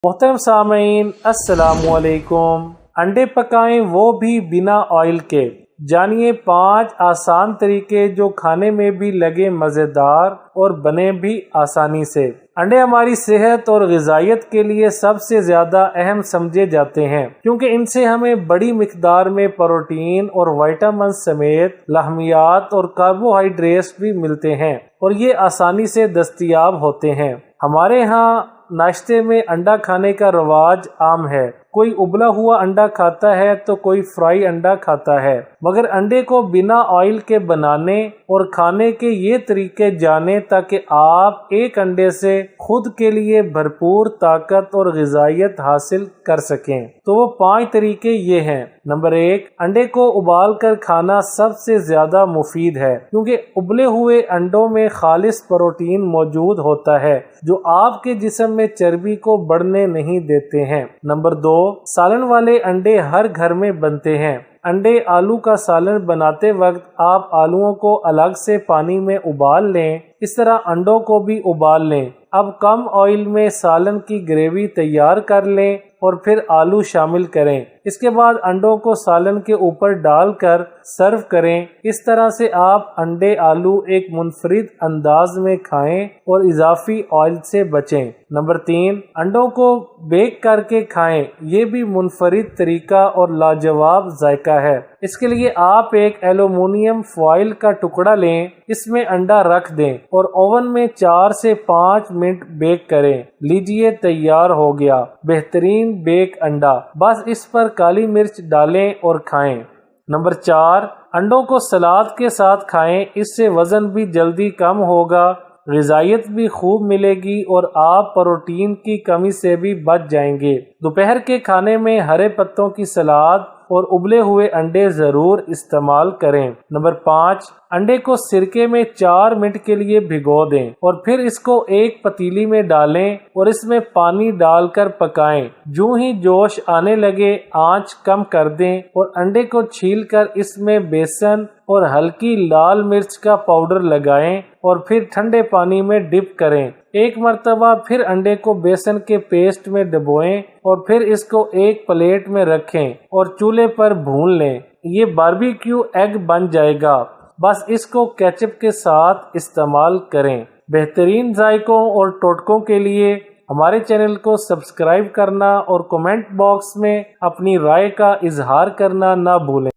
मोहतरम सामीन अस्सलाम वालेकुम। अंडे पकाएं वो भी बिना ऑयल के। जानिए 5 आसान तरीके जो खाने में भी लगे मज़ेदार और बने भी आसानी से। अंडे हमारी सेहत और ग़िज़ाइयत के लिए सबसे ज़्यादा अहम समझे जाते हैं क्योंकि इनसे हमें बड़ी मिक़दार में प्रोटीन और विटामिन समेत लहमियात और कार्बोहाइड्रेट्स भी मिलते हैं और ये आसानी से दस्तयाब होते हैं। हमारे यहाँ नाश्ते में अंडा खाने का रवाज आम है। कोई उबला हुआ अंडा खाता है तो कोई फ्राई अंडा खाता है, मगर अंडे को बिना ऑयल के बनाने और खाने के ये तरीके जाने ताकि आप एक अंडे से खुद के लिए भरपूर ताकत और ग़िज़ाइयत हासिल कर सकें। तो वो 5 तरीके ये हैं। नंबर 1, अंडे को उबाल कर खाना सबसे ज़्यादा मुफीद है क्योंकि उबले हुए अंडों में खालिस प्रोटीन मौजूद होता है जो आपके जिस्म में चर्बी को बढ़ने नहीं देते हैं। नंबर 2, सालन वाले अंडे हर घर में बनते हैं। अंडे आलू का सालन बनाते वक्त आप आलूओं को अलग से पानी में उबाल लें, इस तरह अंडों को भी उबाल लें। अब कम ऑयल में सालन की ग्रेवी तैयार कर लें और फिर आलू शामिल करें। इसके बाद अंडों को सालन के ऊपर डालकर सर्व करें। इस तरह से आप अंडे आलू एक मुनफरिद अंदाज में खाएं और इजाफी ऑयल से बचें। नंबर 3, अंडों को बेक करके खाएं। ये भी मुनफरिद तरीका और लाजवाब जायका है। इसके लिए आप एक एल्युमिनियम फॉइल का टुकड़ा लें, इसमें अंडा रख दें और ओवन में 4 से 5 मिनट बेक करें। लीजिए तैयार हो गया बेहतरीन बेक अंडा। बस इस पर काली मिर्च डालें और खाएं। नंबर 4, अंडों को सलाद के साथ खाएं। इससे वजन भी जल्दी कम होगा, ग़िज़ाइयत भी खूब मिलेगी और आप प्रोटीन की कमी से भी बच जाएंगे। दोपहर के खाने में हरे पत्तों की सलाद और उबले हुए अंडे ज़रूर इस्तेमाल करें। नंबर 5, अंडे को सिरके में 4 मिनट के लिए भिगो दें और फिर इसको एक पतीली में डालें और इसमें पानी डालकर पकाएं। जो ही जोश आने लगे आंच कम कर दें और अंडे को छीलकर इसमें बेसन और हल्की लाल मिर्च का पाउडर लगाएं और फिर ठंडे पानी में डिप करें। एक मर्तबा फिर अंडे को बेसन के पेस्ट में डुबोएं और फिर इसको एक प्लेट में रखें और चूल्हे पर भून लें। ये बारबेक्यू एग बन जाएगा। बस इसको केचप के साथ इस्तेमाल करें। बेहतरीन जायकों और टोटकों के लिए हमारे चैनल को सब्सक्राइब करना और कमेंट बॉक्स में अपनी राय का इजहार करना ना भूलें।